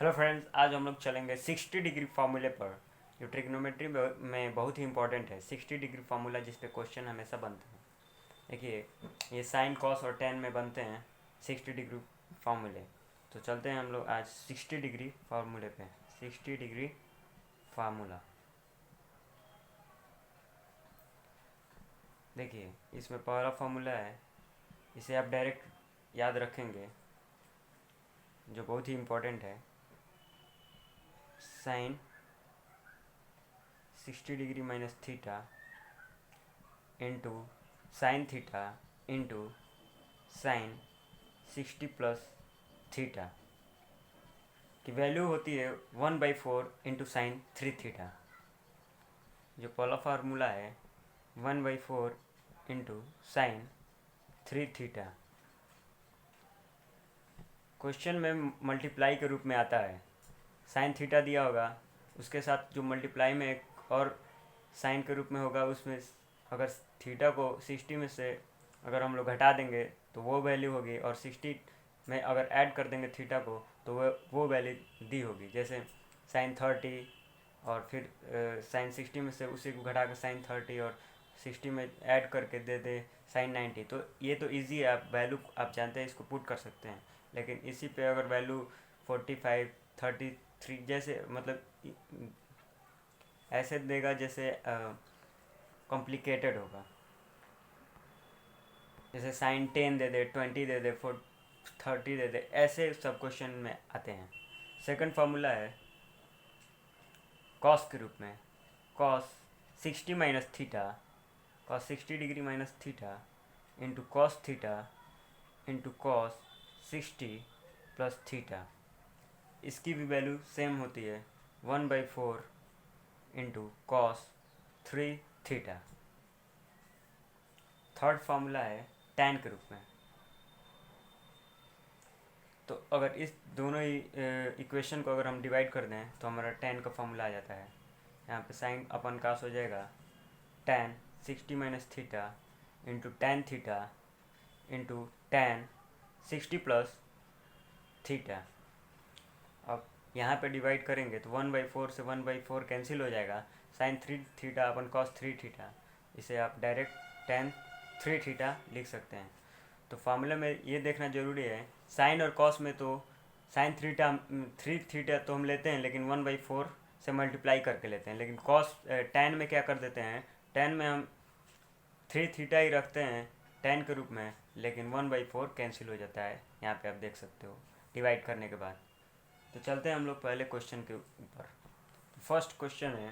Hello friends, आज हम लोग चलेंगे 60 डिग्री फार्मूले पर, जो ट्रिग्नोमेट्री में बहुत ही इंपॉर्टेंट है। 60 डिग्री फार्मूला जिस पे क्वेश्चन हमेशा बनते हैं। देखिए, ये साइन कॉस और टेन में बनते हैं 60 डिग्री फार्मूले। तो चलते हैं हम लोग आज 60 डिग्री फार्मूले पे। 60 डिग्री फार्मूला, देखिए इसमें पहला फार्मूला है, इसे आप डायरेक्ट याद रखेंगे, जो बहुत ही इम्पोर्टेंट है। Sine 60 degree minus theta into sine theta into sine 60 plus theta की वैल्यू होती है 1/4 इंटू साइन 3 थीटा। जो पहला फार्मूला है 1/4 इंटू साइन 3 थीटा, क्वेश्चन में मल्टीप्लाई के रूप में आता है। साइन थीटा दिया होगा, उसके साथ जो मल्टीप्लाई में एक और साइन के रूप में होगा, उसमें अगर थीटा को 60 में से अगर हम लोग घटा देंगे तो वो वैल्यू होगी, और 60 में अगर ऐड कर देंगे थीटा को तो वो वैल्यू दी होगी। जैसे साइन 30 और फिर साइन 60 में से उसी को घटा कर साइन 30 और 60 में ऐड करके दे दे साइन 90। तो ये तो इजी है, आप वैल्यू आप जानते हैं, इसको पुट कर सकते हैं। लेकिन इसी पे अगर वैल्यू 45 33 जैसे मतलब ऐसे देगा जैसे कॉम्प्लिकेटेड होगा, जैसे साइन 10 दे दे, 20 दे दे, 30 दे दे, ऐसे सब क्वेश्चन में आते हैं। सेकंड फार्मूला है कॉस के रूप में। Cos 60 minus theta, cos 60 degree minus theta into cos theta into cos 60 plus theta. इसकी भी वैल्यू सेम होती है 1/4 into cos 3 theta. Third formula है tan के रूप में। तो अगर इस दोनों ही इक्वेशन को अगर हम डिवाइड कर दें तो हमारा tan का फार्मूला आ जाता है। यहाँ पे साइन अपन कास हो जाएगा tan 60 minus theta into tan theta into tan 60 plus theta. अब यहाँ पे डिवाइड करेंगे तो 1/4 से 1/4 कैंसिल हो जाएगा। साइन 3 थीटा अपन कॉस 3 थीटा, इसे आप डायरेक्ट tan 3 थीटा लिख सकते हैं। तो फार्मूला में ये देखना ज़रूरी है, साइन और कॉस में तो साइन 3 थीटा तो हम लेते हैं, लेकिन 1/4 से मल्टीप्लाई करके लेते हैं। लेकिन कॉस tan में क्या कर देते हैं, tan में हम 3 थीटा ही रखते हैं tan के रूप में, लेकिन 1/4 कैंसिल हो जाता है। यहाँ पे आप देख सकते हो डिवाइड करने के बाद। तो चलते हैं हम लोग पहले क्वेश्चन के ऊपर। फर्स्ट क्वेश्चन है,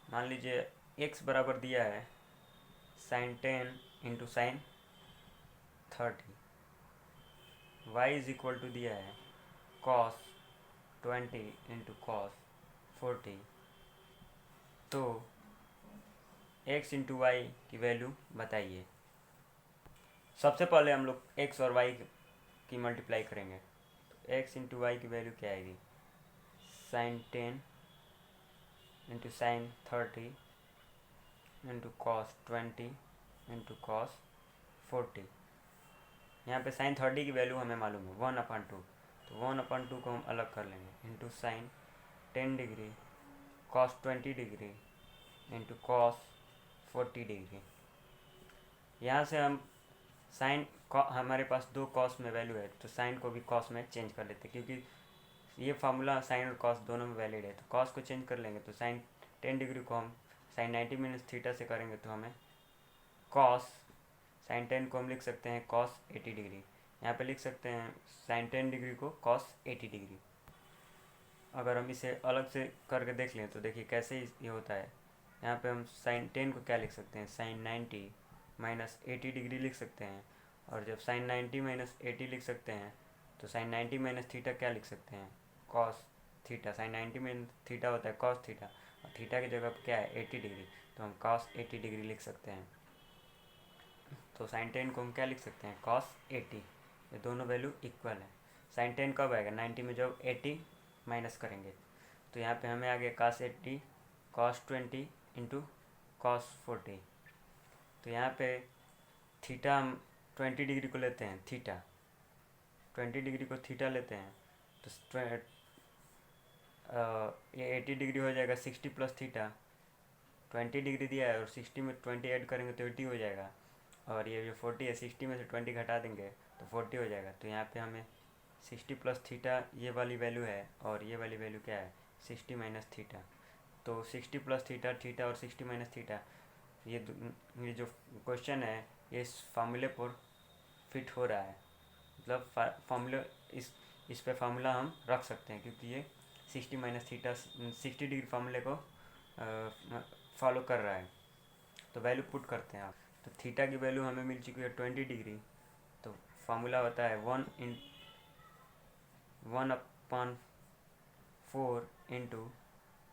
मान लीजिए x बराबर दिया है sine 10 into sine 30, y is equal to दिया है कॉस 20 इंटू कॉस 40। तो x इंटू वाई की वैल्यू बताइए। सबसे पहले हम लोग x और y की मल्टीप्लाई करेंगे। तो x इंटू वाई की वैल्यू क्या आएगी, sine 10 into sine 30 into cos 20 into cos 40। यहाँ पे साइन 30 की वैल्यू हमें मालूम है 1/2, तो 1/2 को हम अलग कर लेंगे into sine 10 degree cos 20 degree into cos 40 degree. यहाँ से हम साइन, हमारे पास दो कॉस में वैल्यू है तो साइन को भी कॉस में चेंज कर लेते हैं, क्योंकि ये फार्मूला साइन और कॉस दोनों में वैलिड है। तो कॉस को चेंज कर लेंगे, तो साइन 10 डिग्री को हम साइन 90 माइनस थीटा से करेंगे तो हमें कॉस साइन 10 को हम लिख सकते हैं कॉस 80 डिग्री। यहाँ पे लिख सकते हैं साइन 10 डिग्री को कॉस 80 डिग्री। अगर हम इसे अलग से करके देख लें तो देखिए कैसे ये होता है। यहाँ पे हम साइन 10 को क्या लिख सकते हैं, साइन 90 माइनस 80 डिग्री लिख सकते हैं। और जब साइन 90 माइनस 80 लिख सकते हैं तो साइन 90 माइनस थीटा क्या लिख सकते हैं, cos theta. Sine 90 minus theta होता है कॉस थीटा, और थीटा की जगह क्या है 80 डिग्री, तो हम कॉस 80 डिग्री लिख सकते हैं। तो साइन 10 को हम क्या लिख सकते हैं, कॉस 80। ये दोनों वैल्यू इक्वल है। साइन 10 कब आएगा, 90 में जब 80 माइनस करेंगे। तो यहाँ पे हमें आ गया कॉस 80 कॉस 20 इंटू कॉस 40। तो यहाँ पे थीटा हम 20 डिग्री को लेते हैं, थीटा 20 डिग्री को थीटा लेते हैं, तो ये 80 डिग्री हो जाएगा 60 प्लस थीटा, 20 डिग्री दिया है और 60 में 20 ऐड करेंगे तो 80 हो जाएगा, और ये जो 40 है 60 में से 20 घटा देंगे तो 40 हो जाएगा। तो यहाँ पे हमें 60 प्लस थीटा ये वाली वैल्यू है, और ये वाली वैल्यू क्या है 60 माइनस थीटा। तो 60 प्लस थीटा, थीटा और 60 माइनस थीटा, ये जो क्वेश्चन है ये इस फार्मूले पर फिट हो रहा है, मतलब फार्मूला इस पे फार्मूला हम रख सकते हैं, क्योंकि ये 60 माइनस थीटा 60 डिग्री फार्मूले को फॉलो कर रहा है। तो वैल्यू पुट करते हैं आप, तो थीटा की वैल्यू हमें मिल चुकी है 20 डिग्री। तो फार्मूला होता है 1/4 इंटू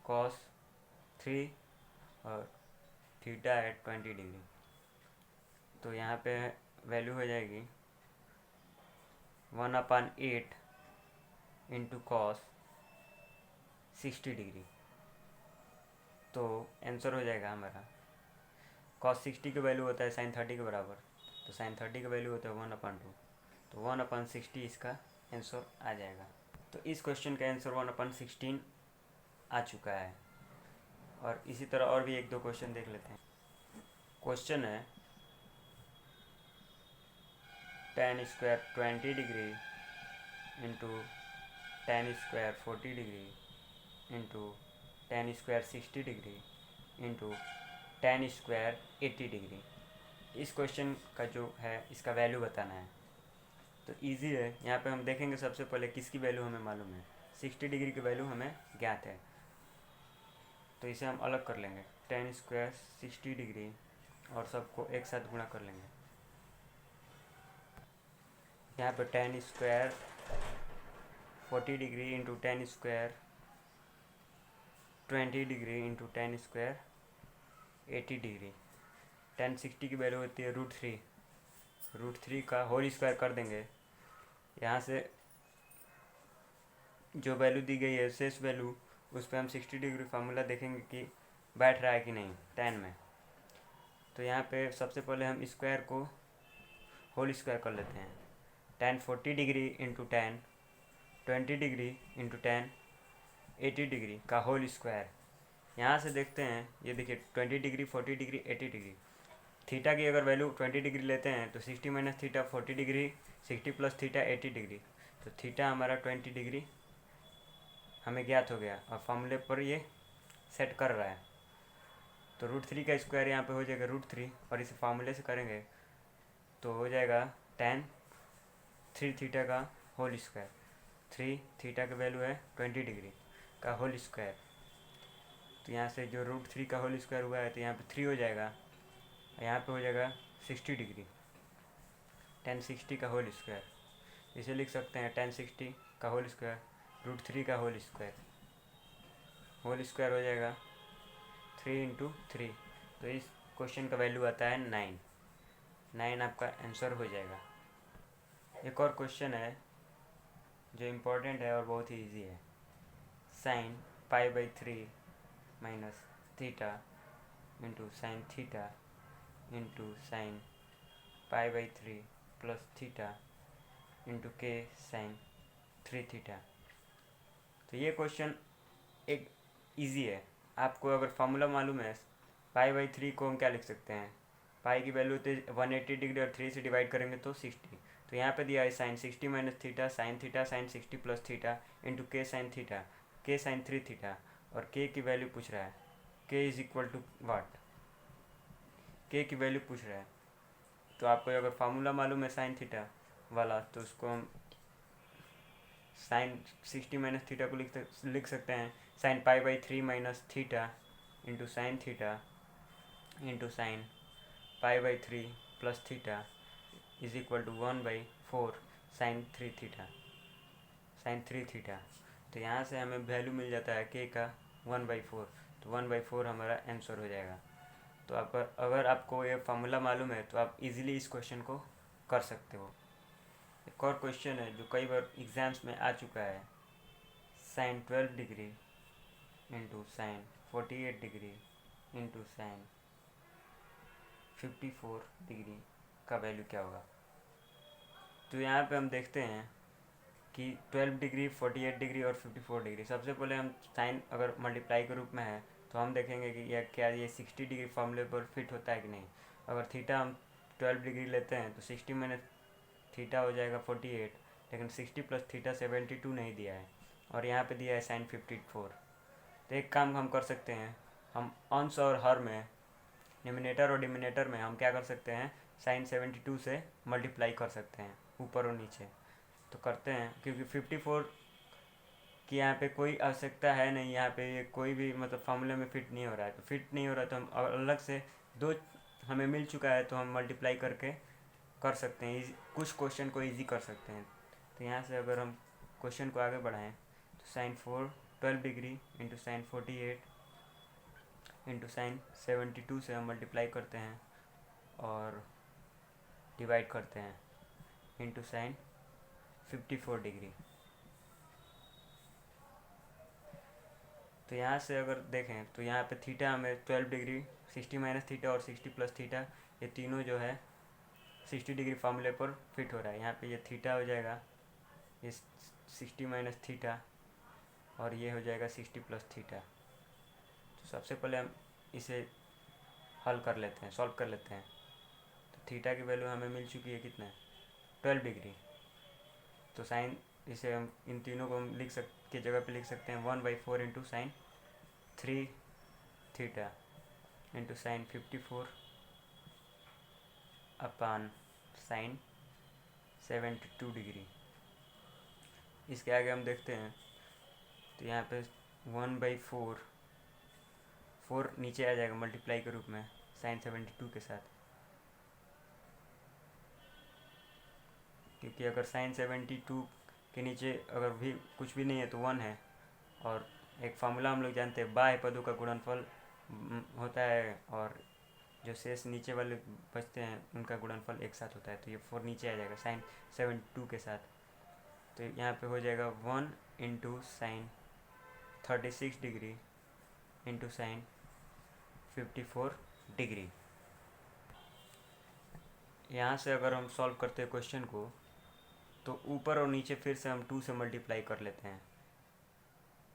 कॉस 3 और थीटा है 20 डिग्री। तो यहाँ पे वैल्यू हो जाएगी 1/8 इंटू कॉस 60 डिग्री। तो आंसर हो जाएगा हमारा कॉस 60 का वैल्यू होता है साइन 30 के बराबर, तो साइन 30 का वैल्यू होता है 1/2, तो 1/60 इसका आंसर आ जाएगा। तो इस क्वेश्चन का आंसर 1/16 आ चुका है। और इसी तरह और भी एक दो क्वेश्चन देख लेते हैं। क्वेश्चन है tan square 20 degree into tan square 40 degree into tan square 60 degree into tan square 80 degree. इस क्वेश्चन का जो है इसका वैल्यू बताना है। तो इजी है, यहाँ पे हम देखेंगे सबसे पहले किसकी वैल्यू हमें मालूम है। 60 डिग्री की वैल्यू हमें ज्ञात है, तो इसे हम अलग कर लेंगे। tan स्क्वायर 60 डिग्री और सबको एक साथ गुणा कर लेंगे। यहाँ पे tan square 40 degree into tan square 20 degree into tan square 80 degree. tan 60 की वैल्यू होती है √3 का होल स्क्वायर कर देंगे। यहाँ से जो वैल्यू दी गई है शेष वैल्यू, उस पर हम 60 डिग्री फार्मूला देखेंगे कि बैठ रहा है कि नहीं tan में। तो यहाँ पे सबसे पहले हम स्क्वायर को होल स्क्वायर कर लेते हैं। tan 40 degree into tan 20 degree into tan 80 degree का होल स्क्वायर। यहाँ से देखते हैं, ये देखिए 20 डिग्री 40 डिग्री 80 डिग्री। थीटा की अगर वैल्यू 20 डिग्री लेते हैं तो 60 minus theta 40 degree, 60 plus theta 80 degree. तो थीटा हमारा 20 डिग्री हमें ज्ञात हो गया और फार्मूले पर ये सेट कर रहा है। तो √3 का स्क्वायर यहाँ पे हो जाएगा √3, और इसे फार्मूले से करेंगे तो हो जाएगा tan 3 थीटा का होल स्क्वायर। 3 थीटा का वैल्यू है 20 डिग्री का होल स्क्वायर। तो यहाँ से जो √3 का होल स्क्वायर हुआ है तो यहाँ पे 3 हो जाएगा, यहाँ पे हो जाएगा 60 डिग्री tan 60 का होल स्क्वायर। इसे लिख सकते हैं tan 60 का होल स्क्वायर √3 का होल स्क्वायर हो जाएगा 3 इंटू 3। तो इस क्वेश्चन का वैल्यू आता है 9 आपका आंसर हो जाएगा। एक और क्वेश्चन है जो इम्पोर्टेंट है और बहुत ही ईजी है। Sine π/3 minus theta into sine theta into sine π/3 plus theta into के साइन 3 थीटा। तो ये क्वेश्चन एक इजी है। आपको अगर फार्मूला मालूम है π/3 को हम क्या लिख सकते हैं, पाई की वैल्यू तो 180 डिग्री और 3 से डिवाइड करेंगे तो 60। तो यहाँ पे दिया है sine 60 minus theta sine 60 plus theta into के साइन 3 थीटा, और के की वैल्यू पूछ रहा है। के इज इक्वल टू वाट, के की वैल्यू पूछ रहा है। तो आपको अगर फार्मूला मालूम है साइन थीटा वाला तो उसको हम साइन 60 माइनस थीटा को लिख सकते हैं sine π/3 minus theta into sine theta into sine π/3 plus theta is equal to 1/4 sine 3 theta. तो यहाँ से हमें वैल्यू मिल जाता है के का 1/4, तो 1/4 हमारा आंसर हो जाएगा। तो अगर आपको ये फार्मूला मालूम है तो आप इजीली इस क्वेश्चन को कर सकते हो। एक और क्वेश्चन है जो कई बार एग्जाम्स में आ चुका है। Sine 12 degree into sine 48 degree into sine 54 degree का वैल्यू क्या होगा। तो यहाँ पे हम देखते हैं कि 12 डिग्री, 48 डिग्री और 54 डिग्री। सबसे पहले हम साइन अगर मल्टीप्लाई के रूप में है तो हम देखेंगे कि यह क्या ये 60 डिग्री फॉर्मूले पर फिट होता है कि नहीं। अगर थीटा हम 12 डिग्री लेते हैं तो 60 माइनस थीटा हो जाएगा 48, लेकिन 60 प्लस थीटा 72 नहीं दिया है, और यहाँ पे दिया है साइन 54। तो एक काम हम कर सकते हैं, हम अंश और हर में, न्यूमिनेटर और डिमिनेटर में हम क्या कर सकते हैं, साइन 72 से मल्टीप्लाई कर सकते हैं ऊपर और नीचे। तो करते हैं, क्योंकि 54 की यहाँ पे कोई आवश्यकता है नहीं, यहाँ पे ये कोई भी मतलब फॉर्मूले में फिट नहीं हो रहा है। तो फिट नहीं हो रहा है तो हम अलग से दो हमें मिल चुका है तो हम मल्टीप्लाई करके कर सकते हैं, कुछ क्वेश्चन को इजी कर सकते हैं। तो यहाँ से अगर हम क्वेश्चन को आगे बढ़ाएं तो sine 12 degree into sine 48 into sine 72 से हम मल्टीप्लाई करते हैं और डिवाइड करते हैं इंटू साइन 54 डिग्री। तो यहाँ से अगर देखें तो यहाँ पे थीटा हमें 12 डिग्री, 60 माइनस थीटा और 60 प्लस थीटा, ये तीनों जो है 60 डिग्री फार्मूले पर फिट हो रहा है। यहाँ पे ये थीटा हो जाएगा, ये 60 माइनस थीटा, और ये हो जाएगा 60 प्लस थीटा। तो सबसे पहले हम इसे हल कर लेते हैं, सॉल्व कर लेते हैं। तो थीटा की वैल्यू हमें मिल चुकी है कितना, 12 डिग्री। तो साइन, इसे हम इन तीनों को हम की जगह पे लिख सकते हैं 1/4 into sine 3 theta into sine 54 अपान साइन 72 डिग्री। इसके आगे हम देखते हैं तो यहाँ पे 1/4, 4 नीचे आ जाएगा मल्टीप्लाई के रूप में साइन 72 के साथ, क्योंकि अगर साइन 72 के नीचे अगर भी कुछ भी नहीं है तो 1 है। और एक फार्मूला हम लोग जानते हैं, बाह्य पदों का गुणनफल होता है और जो शेष नीचे वाले बचते हैं उनका गुणनफल एक साथ होता है। तो ये 4 नीचे आ जाएगा साइन 72 के साथ। तो यहाँ पे हो जाएगा 1 into sine 36 degree into sine 54 degree. यहाँ से अगर हम सॉल्व करते हैं क्वेश्चन को तो ऊपर और नीचे फिर से हम 2 से मल्टीप्लाई कर लेते हैं,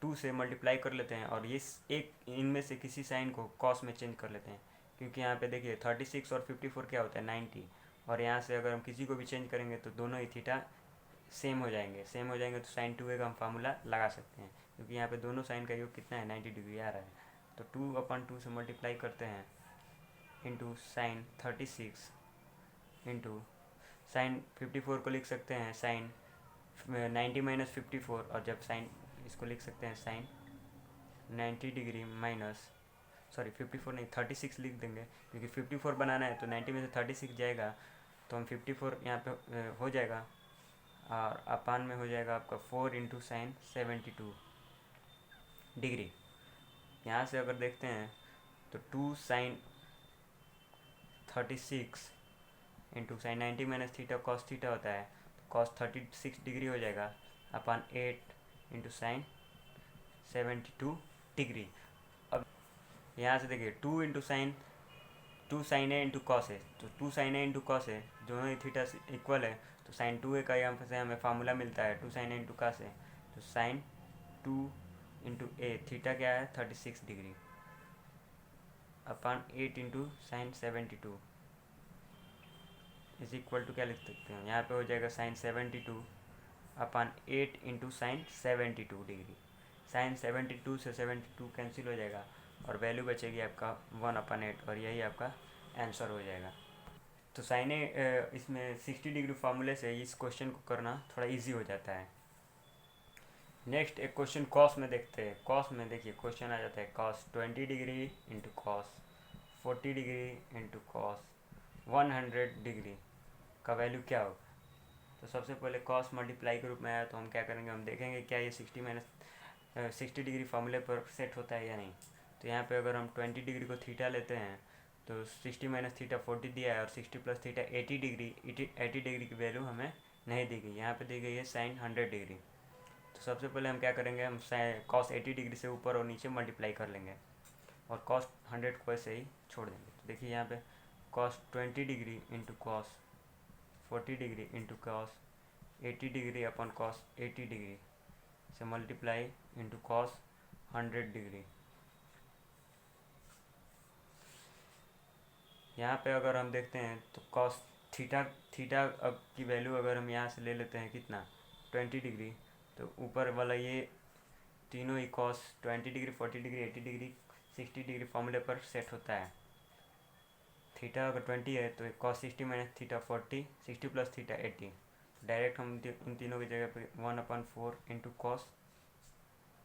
2 से मल्टीप्लाई कर लेते हैं, और ये एक इनमें से किसी साइन को कॉस में चेंज कर लेते हैं, क्योंकि यहाँ पे देखिए 36 और 54 क्या होता है 90, और यहाँ से अगर हम किसी को भी चेंज करेंगे तो दोनों ही थीटा सेम हो जाएंगे तो साइन 2a का हम फार्मूला लगा सकते हैं, क्योंकि यहाँ पे दोनों साइन का योग कितना है 90 डिग्री आ रहा है। तो 2/2 से मल्टीप्लाई करते हैं इंटू साइन 36 इंटू साइन 54 को लिख सकते हैं साइन 90 माइनस 54, और जब साइन इसको लिख सकते हैं साइन 90 डिग्री माइनस, सॉरी 54 नहीं 36 लिख देंगे, क्योंकि 54 बनाना है तो 90 में से 36 जाएगा तो हम 54 यहाँ पे हो जाएगा, और अपान में हो जाएगा आपका 4 इंटू साइन 72 डिग्री। यहाँ से अगर देखते हैं तो 2 sine 36 into sine 90 minus theta cos theta होता है, तो कॉस 36 डिग्री हो जाएगा अपान 8 इंटू साइन 72 डिग्री। अब यहाँ से देखिए 2 इंटू साइन 2 साइन ए इंटू कॉस है, तो 2 साइन ए इंटू कॉस है, दोनों ही थीटा इक्वल है, तो साइन 2a का यहाँ से हमें फार्मूला मिलता है 2 साइन ए इंटू कॉस है, तो साइन 2 इंटू ए थीटा क्या है 36 degree upon 8 into sine 72 is equal to क्या लिख सकते हैं, यहाँ पे हो जाएगा sine 72 upon 8 into sine 72 degree. Sine 72 से 72 कैंसिल हो जाएगा और वैल्यू बचेगी आपका 1/8, और यही आपका आंसर हो जाएगा। तो साइन इसमें 60 डिग्री फार्मूले से इस क्वेश्चन को करना थोड़ा इजी हो जाता है। नेक्स्ट एक क्वेश्चन कॉस में देखते हैं। कॉस में देखिए क्वेश्चन आ जाता है cos 20 degree into cos 40 degree into cos 100 degree का वैल्यू क्या होगा। तो सबसे पहले कॉस मल्टीप्लाई के रूप में आया तो हम क्या करेंगे, हम देखेंगे क्या ये 60 डिग्री फार्मूले पर सेट होता है या नहीं। तो यहाँ पे अगर हम 20 डिग्री को थीटा लेते हैं तो 60 माइनस थीटा 40 दिया है, और 60 प्लस थीटा 80 डिग्री की वैल्यू हमें नहीं दी गई, यहाँ पे दी गई है साइन 100 डिग्री। तो सबसे पहले हम क्या करेंगे, हम कॉस 80 डिग्री से ऊपर और नीचे मल्टीप्लाई कर लेंगे और कॉस 100 को ऐसे ही छोड़ देंगे। तो देखिए यहाँ पे cos 20 degree into cos 40 degree into cos 80 degree upon cos 80 degree से मल्टीप्लाई इंटू कॉस 100 डिग्री। यहाँ पे अगर हम देखते हैं तो कॉस थीटा अब की वैल्यू अगर हम यहाँ से ले लेते हैं कितना 20 डिग्री, तो ऊपर वाला ये तीनों ही cos 20 degree 40 degree 80 degree 60 degree फॉर्मूले पर सेट होता है। थीटा अगर 20 है तो cos 60 minus theta 40, 60 plus theta 80। Direct हम इन तीनों की जगह पे 1/4 इंटू कॉस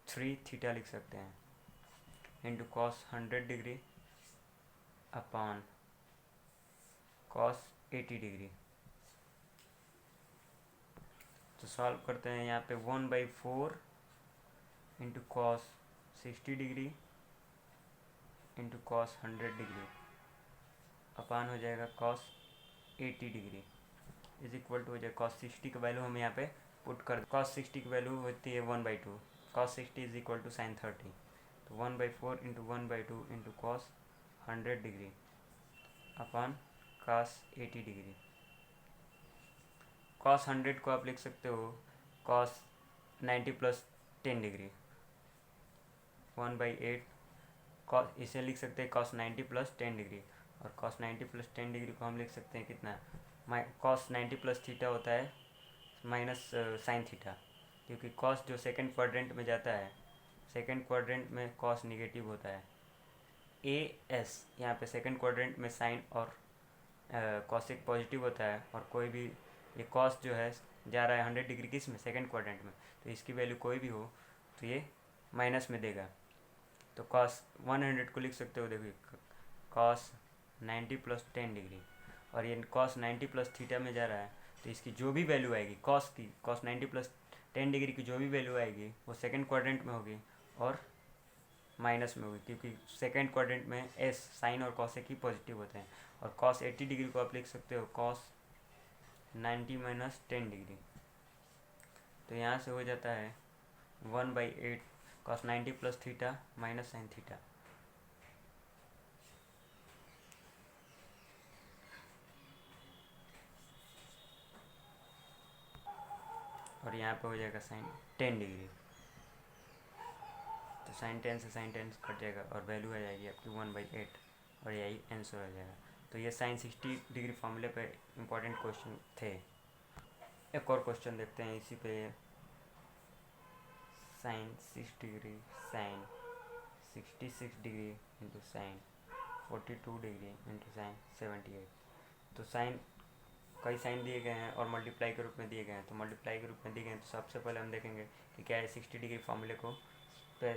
3 थीटा लिख सकते हैं into cos 100 degree upon cos 80 degree. तो सॉल्व करते हैं यहाँ पे 1/4 into cos 60 degree into cos 100 degree upon हो जाएगा cos 80 degree is equal to हो जाएगा कॉस 60 की वैल्यू हम यहाँ पे पुट कर कॉस 60 की वैल्यू होती है 1/2। Cos 60 is equal to sine 30। तो 1/4 into 1/2 into cos 100 degree upon cos 80 degree. Cos 100 को आप लिख सकते हो कॉस 90 प्लस 10 डिग्री 1/8। कॉस इसे लिख सकते हैं कॉस 90 प्लस 10 डिग्री, और कॉस 90 प्लस 10 डिग्री को हम लिख सकते हैं कितना कॉस 90 प्लस थीटा होता है माइनस साइन थीटा, क्योंकि कॉस जो सेकंड क्वाड्रेंट में जाता है, सेकंड क्वाड्रेंट में कॉस निगेटिव होता है। एस यहाँ पे सेकंड क्वाड्रेंट में साइन और कॉसिक पॉजिटिव होता है, और कोई भी ये कॉस जो है जा रहा है 100 डिग्री किस में सेकंड क्वाड्रेंट में, तो इसकी वैल्यू कोई भी हो तो ये माइनस में देगा। तो कॉस 100 को लिख सकते हो, देखिए कॉस 90 प्लस 10 डिग्री, और ये कॉस 90 प्लस थीटा में जा रहा है, तो इसकी जो भी वैल्यू आएगी कॉस 90 प्लस 10 डिग्री की जो भी वैल्यू आएगी वो सेकंड क्वाड्रेंट में होगी और माइनस में होगी, क्योंकि सेकंड क्वाड्रेंट में एस साइन और कॉसेक ही पॉजिटिव होते हैं। और कॉस 80 डिग्री को आप लिख सकते हो कॉस 90 माइनस 10 डिग्री। तो यहाँ से हो जाता है 1/8 cos 90 plus theta minus sine theta. और यहाँ पे हो जाएगा साइन 10 डिग्री, तो साइन 10 से साइन 10 कट जाएगा और वैल्यू आ जाएगी आपकी 1/8, और यही आंसर हो जाएगा। तो ये साइन 60 डिग्री फॉर्मूले पे इम्पोर्टेंट क्वेश्चन थे। एक और क्वेश्चन देखते हैं इसी पे, sine 6 degree sine 66 degree into sine 42 degree into sine 78। तो साइन कई साइन दिए गए हैं और मल्टीप्लाई के रूप में दिए गए हैं, तो मल्टीप्लाई के रूप में दिए गए हैं तो सबसे पहले हम देखेंगे कि क्या है 60 डिग्री फॉर्मूले को पे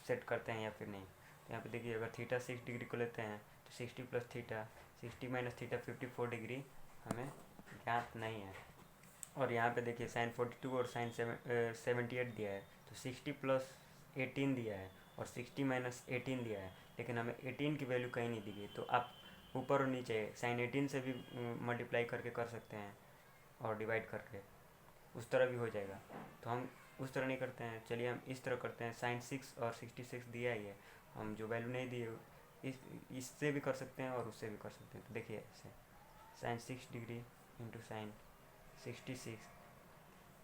सेट करते हैं या फिर नहीं। तो यहाँ पे देखिए अगर थीटा 6 डिग्री को लेते हैं तो 60 plus theta 60 minus theta 54 degree हमें ज्ञात नहीं है। और यहाँ पे देखिए साइन 42 और साइन 78 दिया है, तो 60 प्लस 18 दिया है और 60 माइनस 18 दिया है, लेकिन हमें 18 की वैल्यू कहीं नहीं दी गई। तो आप ऊपर और नीचे साइन 18 से भी मल्टीप्लाई करके कर सकते हैं और डिवाइड करके उस तरह भी हो जाएगा। तो हम उस तरह नहीं करते हैं, चलिए हम इस तरह करते हैं। साइन 6 और 66 दिया ही है, हम जो वैल्यू नहीं दी है इससे भी कर सकते हैं और उससे भी कर सकते हैं। तो देखिए ऐसे साइन 6 डिग्री इंटू साइन 66,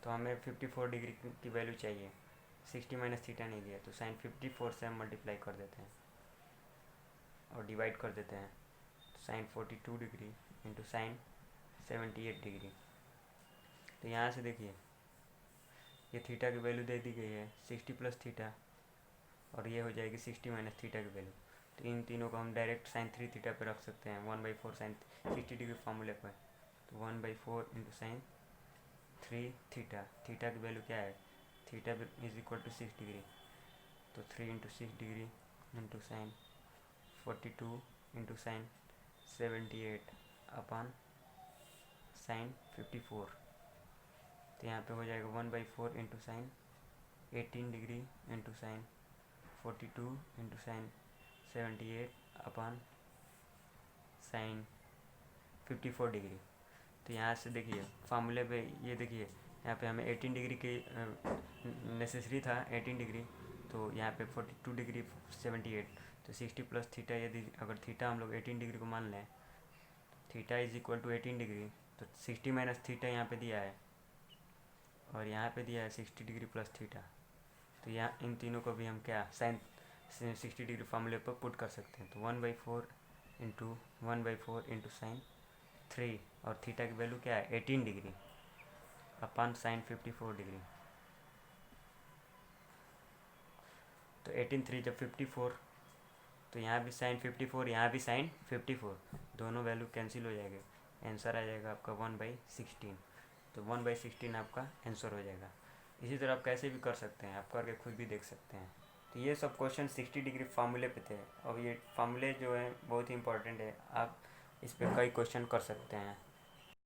तो हमें 54 डिग्री की वैल्यू चाहिए, 60 माइनस थीटा नहीं दिया, तो साइन 54 से हम मल्टीप्लाई कर देते हैं और डिवाइड कर देते हैं। तो sine 42 degree into sine 78 degree. तो यहाँ से देखिए ये थीटा की वैल्यू दे दी गई है 60 प्लस थीटा, और ये हो जाएगी 60 माइनस थीटा की वैल्यू। तो इन तीनों को हम डायरेक्ट साइन 3 थीटा पे रख सकते हैं 1/4 साइन 60 डिग्री फॉर्मूले पर। तो 1/4 इंटू साइन 3 थीटा, थीटा की वैल्यू क्या है, theta is equal to 6 degree, तो 3 into 6 degree into sine 42 into sine 78 upon sine 54। तो यहाँ पे हो जाएगा 1/4 into sine 18 degree into sine 42 into sine 78 upon sine 54 degree. तो यहाँ से देखिए फार्मूले पे ये देखिए यहाँ पे हमें 18 डिग्री की नेसेसरी था 18 डिग्री, तो यहाँ पे 42 डिग्री 78, तो 60 प्लस थीटा यदि अगर थीटा हम लोग 18 डिग्री को मान लें, theta is equal to 18 degree, तो 60 माइनस थीटा यहाँ पे दिया है और यहाँ पे दिया है 60 डिग्री प्लस थीटा। तो यहाँ इन तीनों को भी हम क्या साइन 60 डिग्री फॉर्मूले पर पुट कर सकते हैं। तो 1/4 इंटू साइन 3 और थीटा की वैल्यू क्या है 18 डिग्री अपन साइन 54 डिग्री। तो 18 3 जब 54, तो यहाँ भी साइन 54, यहाँ भी साइन 54, दोनों वैल्यू कैंसिल हो जाएंगे। आंसर आ जाएगा आपका 1/16। तो 1/16 आपका आंसर हो जाएगा। इसी तरह आप कैसे भी कर सकते हैं, आप करके खुद भी देख सकते हैं। तो ये सब क्वेश्चन 60 डिग्री फार्मूले पे थे और ये फार्मूले जो है बहुत ही इंपॉर्टेंट है, आप इस पर कई क्वेश्चन कर सकते हैं।